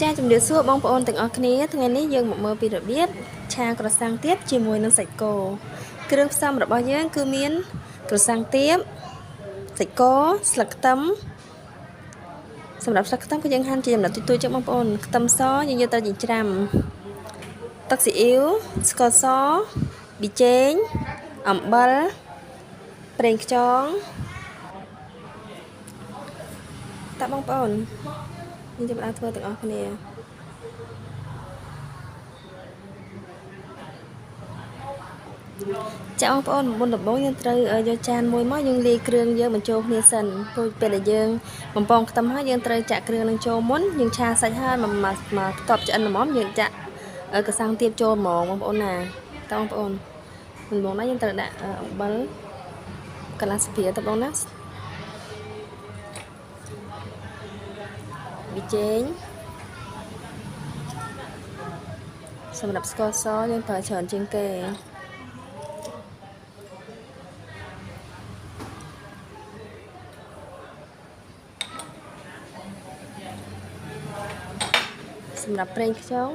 ចាជំរាបសួរបងប្អូនទាំងអស់គ្នាថ្ងៃនេះយើងមកមើលពីរបៀបឆាក្រសាំងទាបជាមួយនឹងសាច់គោគ្រឿងផ្សំរបស់យើងគឺមានក្រសាំងទាបសាច់គោស្លឹកខ្ទឹមសម្រាប់ស្លឹកខ្ទឹមគឺយើងហាន់ជាចំណិតទូចៗចឹងបងប្អូនខ្ទឹមសយើងយកទៅចិញ្ច្រាំទឹកស៊ីអ៊ីវស្ករសប៊ីចេងអំបិលប្រេងខ្យងតើបងប្អូនយើងចាប់ផ្ដើមធ្វើទាំងអស់គ្នាចាបងប្អូនមុនដំបូងយើងត្រូវយកចានមួយមកយើងលាយគ្រឿងយើងបញ្ចូលគ្នាសិនព្រោះពេលដែលយើងបំពងខ្ទឹមហើយយើងត្រូវចាក់គ្រឿងនឹងចូលមុនយើងឆាសាច់ហើយមកបន្ទាប់ឆ្អិនល្មមយើងចាក់ក្រសាំងទាបចូលហ្មងបងប្អូនណាតើបងប្អូនមុនបងណាយើងត្រូវដាក់អំបិលកន្លះស្ព្រាតើបងណាប៊ីចេងសម្រាប់ស្ករសយើងប្រើច្រើនជាងគេសម្រាប់ប្រេងខ្យង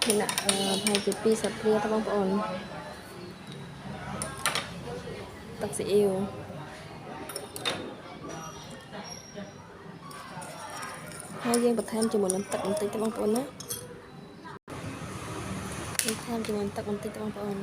មានដាក់ប្រហែលជា2ស្លាបព្រាទៅបងប្អូនទឹកស៊ីអ៊ីវហើយយើងបន្ថែមជាមួយនឹងទឹកបន្តិចទៅបងប្អូនណាបន្ថែមជាមួយទឹកបន្តិចទៅបងប្អូន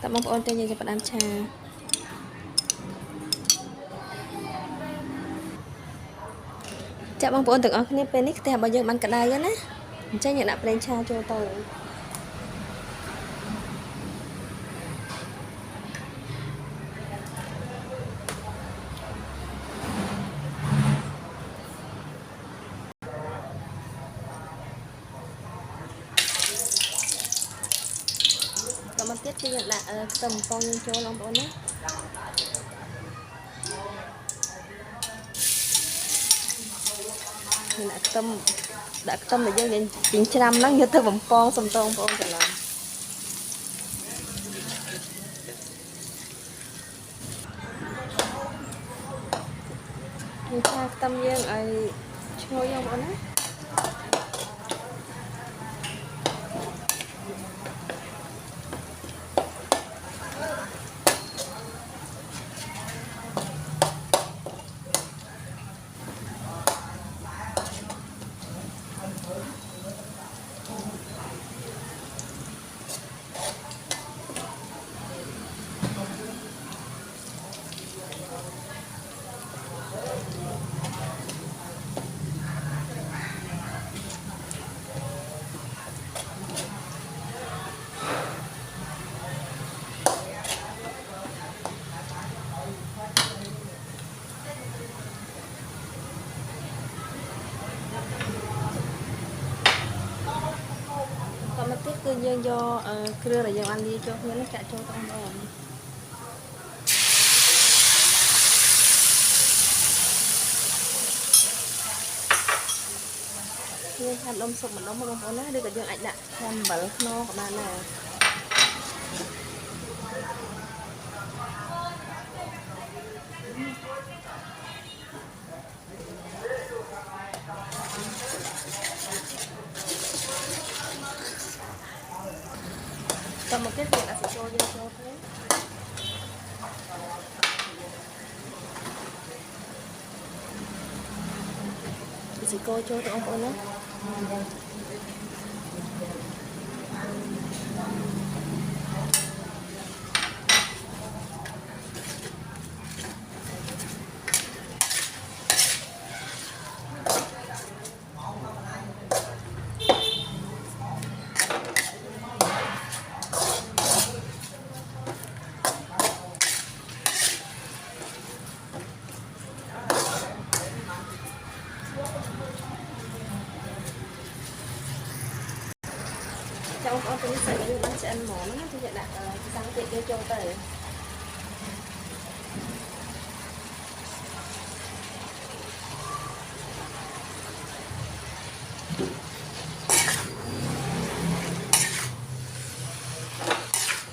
តើបងប្អូនទាំងយើងចាប់ផ្ដើមឆាចាបងប្អូនទាំងអស់គ្នាពេលនេះខ្ទះរបស់យើងបានក្តៅហើយណាអញ្ចឹងយើងដាក់ប្រេងឆាចូលទៅដល់មកទៀតគឺយើងដាក់ខ្ទឹមបំពងយើងចូលបងប្អូនណាយើងដាក់ខ្ទឹមដែលយើងចិញ្ច្រាំហ្នឹងយកទៅបំពងសំតងបងប្អូនច្រឡំយើងឆាខ្ទឹមយើងឲ្យឈ្ងុយបងប្អូនណាមកទៀតគឺយើងយកគ្រឿងដែលយើងបានលាយចូលគ្នានេះចាក់ចូលទៅបងប្អូនយើងហាន់ដុំស៊ុបម្ដុំបងប្អូនណាឬក៏យើងអាចដាក់អំបិលខ្នុរក៏បានដែរតមកទៀតយើងដាក់សាច់ចូលយើងចូលទៅសាច់គោចូលទៅបងប្អូនណាបងប្អូនពេលនេះសាច់យើងបានឆ្អិនហ្មងណាគឺយើងដាក់សាំងទៀតយើងចូលទៅ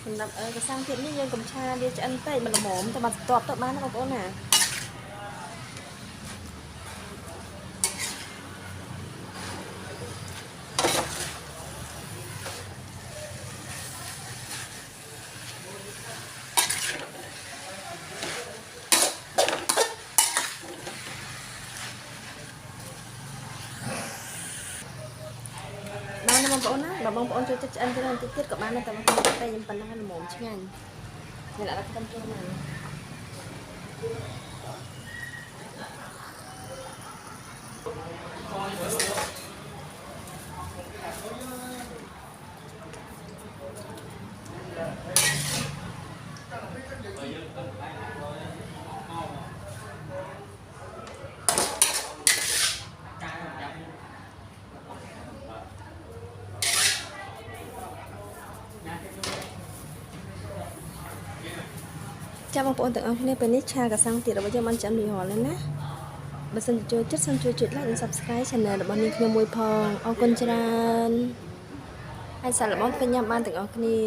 សម្រាប់កសាំងទៀតនេះយើងកុំឆាវាឆ្អិនពេកមិនល្មមតែមកតបទៅបានណាបងប្អូនណាបានបងប្អូនណាបើបងប្អូនចូលចិត្តឆ្អិនទៅបន្តិចទៀតក៏បានដែរតែមកតែខ្ញុំប៉ុណ្ណឹងល្មមឆ្ងាញ់នេះដាក់ខ្ទឹមចូលមកចាំបងប្អូនទាំងអស់គ្នាពេលនេះឆាកាសាំងទៀតរបស់យើងបានចាំរួចរាល់ហើយណាបើសិនជាចូលចិត្តសូមជួយចុច like និង subscribe channel របស់នាងខ្ញុំមួយផងអរគុណច្រើនហើយសាកល្បងធ្វើញ៉ាំបានទាំងអស់គ្នា